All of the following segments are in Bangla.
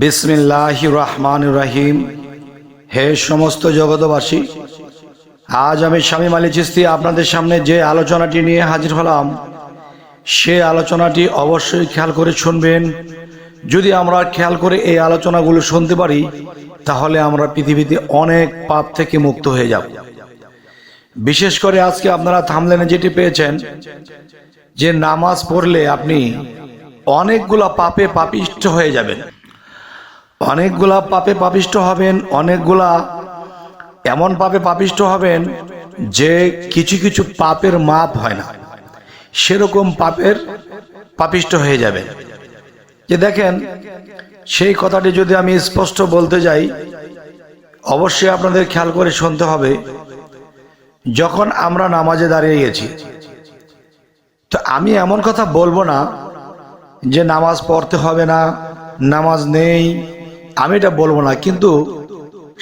বিসমিল্লাহির রহমানির রহিম। হে সমস্ত জগতবাসী, আজ আমি শামীম আলী চিশতি আপনাদের সামনে যে আলোচনাটি নিয়ে হাজির হলাম, সে আলোচনাটি অবশ্যই খেয়াল করে শুনবেন। যদি আমরা খেয়াল করে এই আলোচনাগুলো শুনতে পারি, তাহলে আমরা পৃথিবীতে অনেক পাপ থেকে মুক্ত হয়ে যাব। বিশেষ করে আজকে আপনারা থাম্বনেলে যেটি পেয়েছেন, যে নামাজ পড়লে আপনি অনেকগুলা পাপে পাপিষ্ঠ হয়ে যাবেন, অনেকগুলা পাপে পাপিষ্ঠ হবেন, অনেকগুলা এমন পাপে পাপিষ্ঠ হবেন যে কিছু কিছু পাপের মাপ হয় না, সেরকম পাপের পাপিষ্ঠ হয়ে যাবেন। যে দেখেন, সেই কথাটি যদি আমি স্পষ্ট বলতে যাই, অবশ্যই আপনাদের খেয়াল করে শুনতে হবে। যখন আমরা নামাজে দাঁড়িয়ে গেছি, তো আমি এমন কথা বলবো না যে নামাজ পড়তে হবে না, নামাজ নেই, আমি এটা বলবো না। কিন্তু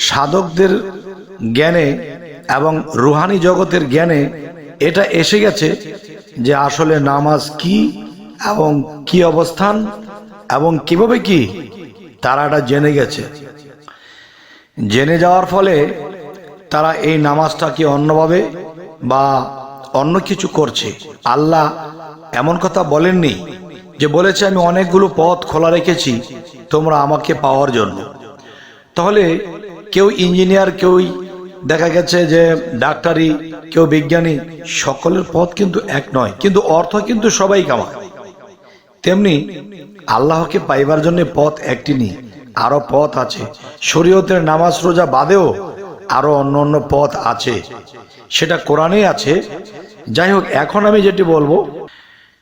সাধকদের জ্ঞানে এবং রুহানি জগতের জ্ঞানে এটা এসে গেছে যে আসলে নামাজ কি এবং কি অবস্থান এবং কিভাবে কি, তারা এটা জেনে গেছে। জেনে যাওয়ার ফলে তারা এই নামাজটাকে অন্যভাবে বা অন্য কিছু করছে। আল্লাহ এমন কথা বলেননি যে বলেছে আমি অনেকগুলো পথ খোলা রেখেছি তোমরা আমাকে পাওয়ার জন্য। তাহলে কেউ ইঞ্জিনিয়ার, কেউ দেখা গেছে যে ডাক্তারি, কেউ বিজ্ঞানী, সকলের পথ কিন্তু এক নয়, কিন্তু অর্থ কিন্তু সবাই কামায়। তেমনি আল্লাহকে পাইবার জন্য পথ একটি নেই, আরো পথ আছে। শরীয়তের নামাজ রোজা বাদেও আরো অন্য অন্য পথ আছে, সেটা কোরআনে আছে। যাই হোক, এখন আমি যেটি বলবো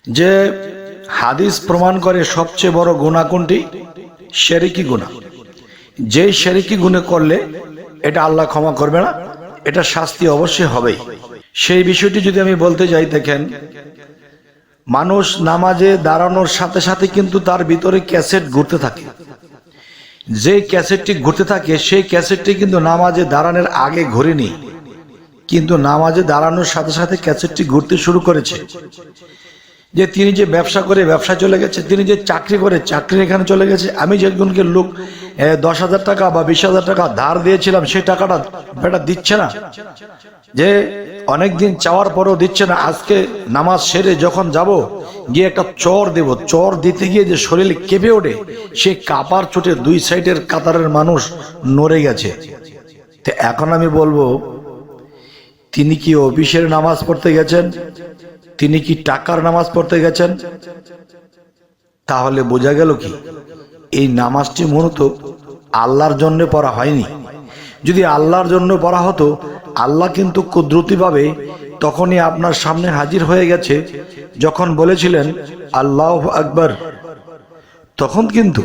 যে হাদিস প্রমাণ করে সবচেয়ে বড় গুনাহ কোনটি? শিরকি গুনাহ। যেই শিরকি গুনাহ করলে এটা আল্লাহ ক্ষমা করবে না, এটা শাস্তি অবশ্যই হবেই। সেই বিষয়টি যদি আমি বলতে যাই, দেখেন, মানুষ নামাজে দাঁড়ানোর সাথে সাথে কিন্তু তার ভিতরে ক্যাসেট ঘুরতে থাকে। যে ক্যাসেটটি ঘুরতে থাকে, সেই ক্যাসেটটি কিন্তু নামাজে দাঁড়ানোর আগে ঘুরেনি, কিন্তু নামাজে দাঁড়ানোর সাথে সাথে ক্যাসেটটি ঘুরতে শুরু করেছে। যে তিনি যে ব্যবসা করে ব্যবসা চলে গেছে, তিনি যে চাকরি করে চাকরি এখানে চলে গেছে। আমি যে একজনকে লোক 10,000 টাকা বা 20,000 টাকা ধার দিয়েছিলাম, সেই টাকাটা বেটা দিচ্ছে না, যে অনেকদিন চাওয়ার পরেও দিচ্ছে না। আজকে নামাজ সেরে যখন যাব, গিয়ে একটা চর দেব, চর দিতে গিয়ে যে শরীর কেঁপে ওঠে, সেই কাপার চোটে দুই সাইডের কাতারের মানুষ নড়ে গেছে। তো এখন আমি বলবো, তিনি কি অফিসের নামাজ পড়তে গেছেন? তিনি কি টাকার নামাজ পড়তে গেছেন? তাহলে বোঝা গেল কি এই নামাজটি মূলত আল্লাহর জন্য পড়া হয়নি। যদি আল্লাহর জন্য পড়া হতো, আল্লাহ কিন্তু কুদরতিভাবে তখনই আপনার সামনে হাজির হয়ে গেছে। যখন বলেছিলেন আল্লাহু আকবার, তখন কিন্তু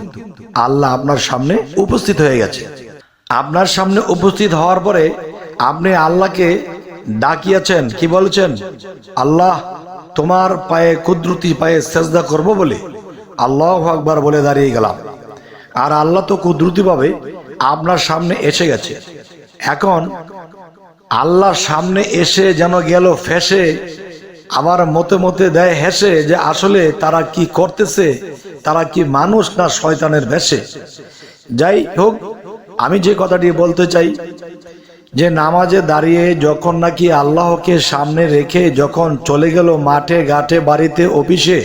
আল্লাহ আপনার সামনে উপস্থিত হয়ে গেছে। আপনার সামনে উপস্থিত হওয়ার পরে আপনি আল্লাহকে ডাকিয়েছেন, কি বলেছেন? আল্লাহ, তোমার পায়ে কুদরতি পায়ে সেজদা করব বলে আল্লাহু আকবার বলে দাঁড়িয়ে গেলাম। আর আল্লাহ তো কুদরতিভাবে আপনার সামনে এসে গেছে। এখন আল্লাহর সামনে এসে যেন গেল ফেসে, আবার মতে মতে দেয় হেসে, যে আসলে তারা কি করতেছে, তারা কি মানুষ না শয়তানের বেশে। যাই হোক, আমি যে কথাটি বলতে চাই, যে নামাজে দাঁড়িয়ে যখন নাকি আল্লাহকে সামনে রেখে যখন চলে গেল মাঠে ঘাটে বাড়িতে অফিসে,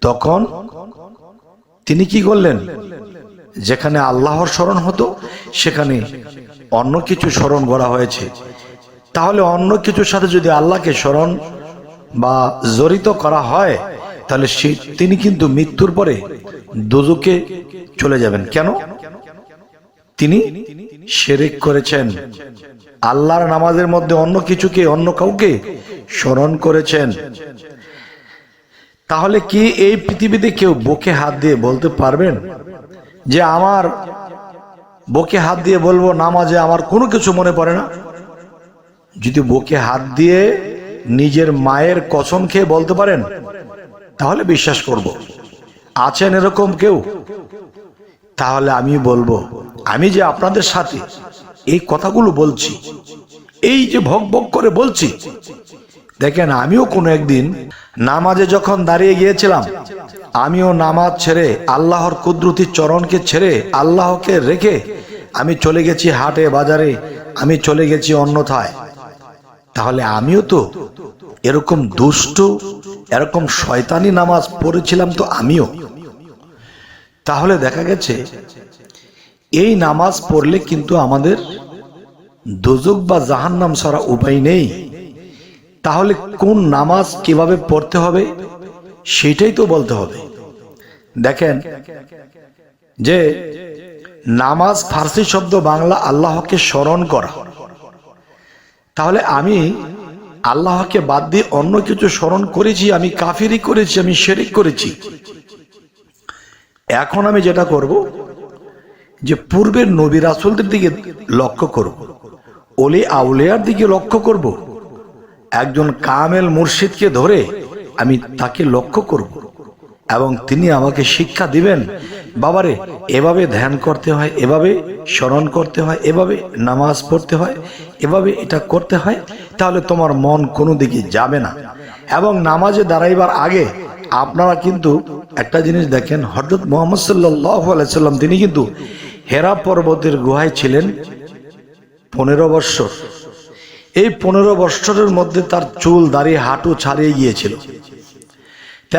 তখন তিনি কি করলেন? যেখানে আল্লাহর স্মরণ হতো, সেখানে অন্য কিছু স্মরণ করা হয়েছে। তাহলে অন্য কিছুর সাথে যদি আল্লাহকে স্মরণ বা জড়িত করা হয়, তাহলে তিনি কিন্তু মৃত্যুর পরে দোজখে চলে যাবেন। কেন? তিনি শিরক করেছেন, আল্লাহর নামাজের মধ্যে অন্য কিছুকে, অন্য কাউকে স্মরণ করেছেন। তাহলে কি এই পৃথিবীতে কেউ বুকে হাত দিয়ে বলতে পারবেন যে আমার বুকে হাত দিয়ে বলবো নামাজে আমার কোনো কিছু মনে পড়ে না? যদি বুকে হাত দিয়ে নিজের মায়ের কসম খেয়ে বলতে পারেন, তাহলে বিশ্বাস করব। আছেন এরকম কেউ? তাহলে আমি বলবো, আমি যে আপনাদের সাথে এই কথাগুলো বলছি, এই যে ভক ভক করে বলছি, দেখেন আমিও কোনো একদিন নামাজে যখন দাঁড়িয়ে গিয়েছিলাম, আমিও নামাজ ছেড়ে আল্লাহর কুদরতি চরণকে ছেড়ে আল্লাহকে রেখে আমি চলে গেছি হাটে বাজারে, আমি চলে গেছি অন্যথায়, তাহলে আমিও তো এরকম দুষ্ট, এরকম শয়তানি নামাজ পড়েছিলাম তো আমিও। তাহলে দেখা গেছে এই নামাজ পড়লে কিন্তু আমাদের দোজখ বা জাহান্নাম ছাড়া উপায় নেই। তাহলে কোন নামাজ কিভাবে পড়তে হবে সেটাই তো বলতে হবে। দেখেন যে নামাজ ফার্সি শব্দ, বাংলা আল্লাহকে স্মরণ করা। তাহলে আমি আল্লাহকে বাদ দিয়ে অন্য কিছু স্মরণ করেছি, আমি কাফিরি করেছি, আমি শিরক করেছি। এখন আমি যেটা করব যে পূর্বের নবী রাসূলদের দিকে লক্ষ্য করব, ওলি আউলিয়ার দিকে লক্ষ্য করব, একজন কামেল মুর্শিদকে ধরে আমি তাকে লক্ষ্য করব এবং তিনি আমাকে শিক্ষা দিবেন, বাবারে এভাবে ধ্যান করতে হয়, এভাবে স্মরণ করতে হয়, এভাবে নামাজ পড়তে হয়, এভাবে এটা করতে হয়, তাহলে তোমার মন কোনো দিকে যাবে না। এবং নামাজে দাঁড়াইবার আগে আপনারা কিন্তু একটা জিনিস দেখেন, হযরত মুহাম্মদ সাল্লাল্লাহু আলাইহি সাল্লাম তিনি কিন্তু হেরা পর্বতের গুহায় ছিলেন 15 বৎসর। এই 15 বৎসরের মধ্যে তার চুল দাড়ি হাঁটু ছাড়িয়ে গিয়েছিল।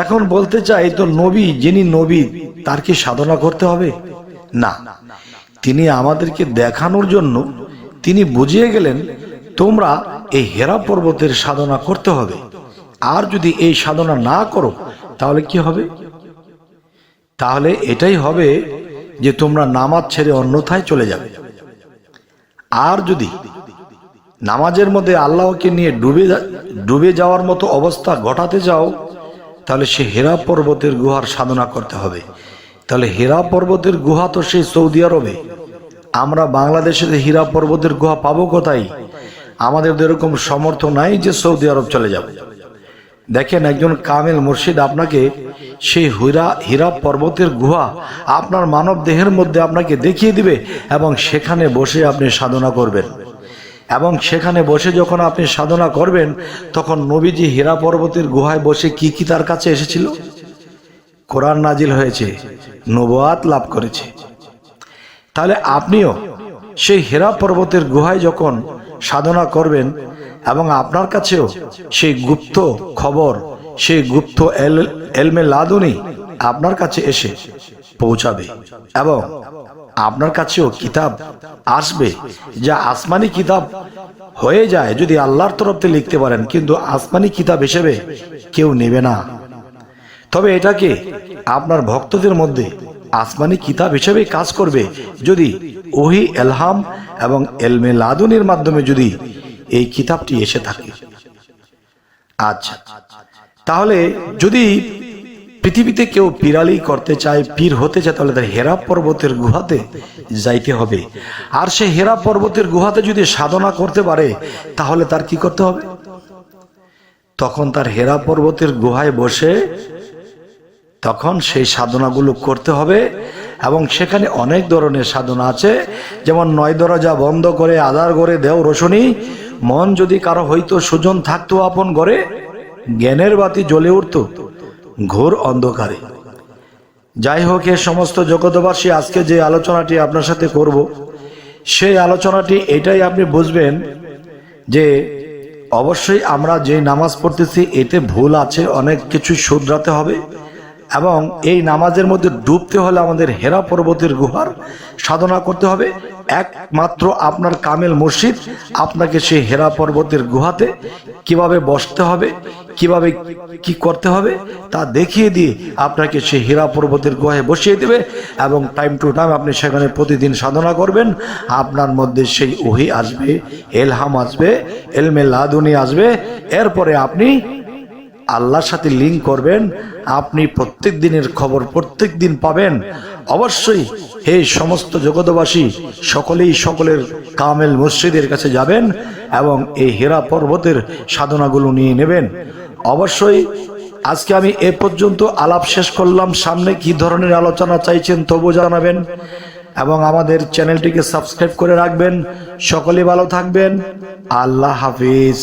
এখন বলতে চাই, তো নবী, যিনি নবী তার কি সাধনা করতে হবে না? তিনি আমাদেরকে দেখানোর জন্য তিনি বুঝিয়ে গেলেন তোমরা এই হেরা পর্বতের সাধনা করতে হবে, আর যদি এই সাধনা না করো তাহলে কি হবে? তাহলে এটাই হবে যে তোমরা নামাজ ছেড়ে অন্যথায় চলে যাবে। আর যদি নামাজের মধ্যে আল্লাহকে নিয়ে ডুবে যাওয়ার মতো অবস্থা ঘটাতে যাও, তাহলে সে হেরা পর্বতের গুহার সাধনা করতে হবে। তাহলে হেরা পর্বতের গুহা তো সেই সৌদি আরবে, আমরা বাংলাদেশে হীরা পর্বতের গুহা পাবো কোথায়? আমাদের এরকম সমর্থ নাই যে সৌদি আরব চলে যাবে। দেখেন একজন কামেল মুর্শিদ আপনাকে সেই হীরা পর্বতের গুহা আপনার মানব দেহের মধ্যে আপনাকে দেখিয়ে দিবে এবং সেখানে বসে আপনি সাধনা করবেন। এবং সেখানে বসে যখন আপনি সাধনা করবেন, তখন নবীজি হীরা পর্বতের গুহায় বসে কি কি তার কাছে এসেছিল? কোরআন নাজিল হয়েছে, নবুয়াত লাভ করেছে। তাহলে আপনিও সেই হীরা পর্বতের গুহায় যখন সাধনা করবেন এবং আপনার কাছেও সেই গুপ্ত খবর, সেই গুপ্ত এলমে লাদুনি আপনার কাছে এসে পৌঁছাবে এবং আপনার কাছেও কিতাব আসবে, যা আসমানি কিতাব হয়ে যায় যদি আল্লাহর তরফ থেকে লিখতে পারেন, কিন্তু আসমানি কিতাব হিসেবে কেউ নেবে না। তবে এটাকে আপনার ভক্তদের মধ্যে আসমানি কিতাব হিসেবে কাজ করবে যদি ওহি, এলহাম এবং এলমে লাদুনির মাধ্যমে যদি এই কিতাবটি এসে থাকে। আচ্ছা, তাহলে যদি পৃথিবীতে কেউ পীরালি করতে চায়, পীর হতে চায়, তাহলে তার হেরা পর্বতের গুহাতে যাইতে হবে। আর সে হেরা পর্বতের গুহাতে যদি সাধনা করতে পারে, তাহলে তার কি করতে হবে? তখন তার হেরা পর্বতের গুহায় বসে তখন সেই সাধনাগুলো করতে হবে। এবং সেখানে অনেক ধরনের সাধনা আছে, যেমন 9 দরজা বন্ধ করে আধার ঘরে দেও রোশনী, মন যদি কারো হইতো সুজন থাকতো আপন ঘরে, জ্ঞানের বাতি জ্বলে উঠতো ঘোর অন্ধকারে। যাই হোক, এ সমস্ত জগতবাসী আজকে যে আলোচনাটি আপনার সাথে করব, সেই আলোচনাটি এটাই আপনি বুঝবেন যে অবশ্যই আমরা যে নামাজ পড়তেছি এতে ভুল আছে, অনেক কিছু শুধরাতে হবে। এবং এই নামাজের মধ্যে ডুবতে হলে আমাদের হেরা পর্বতের গুহার সাধনা করতে হবে। একমাত্র আপনার কামেল মুর্শিদ আপনাকে সেই হেরা পর্বতের গুহাতে কিভাবে বসতে হবে, কিভাবে কি করতে হবে তা দেখিয়ে দিয়ে আপনাকে সেই হেরা পর্বতের গুহায় বসিয়ে দেবে এবং টাইম টু টাইম আপনি সেখানে প্রতিদিন সাধনা করবেন। আপনার মধ্যে সেই ওহী আসবে, এলহাম আসবে, এলমে লাদুনি আসবে। এরপরে আপনি আল্লাহর সাথে লিঙ্ক করবেন, আপনি প্রত্যেক দিনের খবর প্রত্যেক দিন পাবেন। অবশ্যই হে সমস্ত জগতবাসী সকলেই সকলের কামেল মুর্শিদের কাছে যাবেন এবং এই হেরা পর্বতের সাধনাগুলো নিয়ে নেবেন। অবশ্যই আজকে আমি এ পর্যন্ত আলাপ শেষ করলাম। সামনে কি ধরনের আলোচনা চাইছেন তবু জানাবেন এবং আমাদের চ্যানেলটিকে সাবস্ক্রাইব করে রাখবেন। সকলে ভালো থাকবেন। আল্লাহ হাফিজ।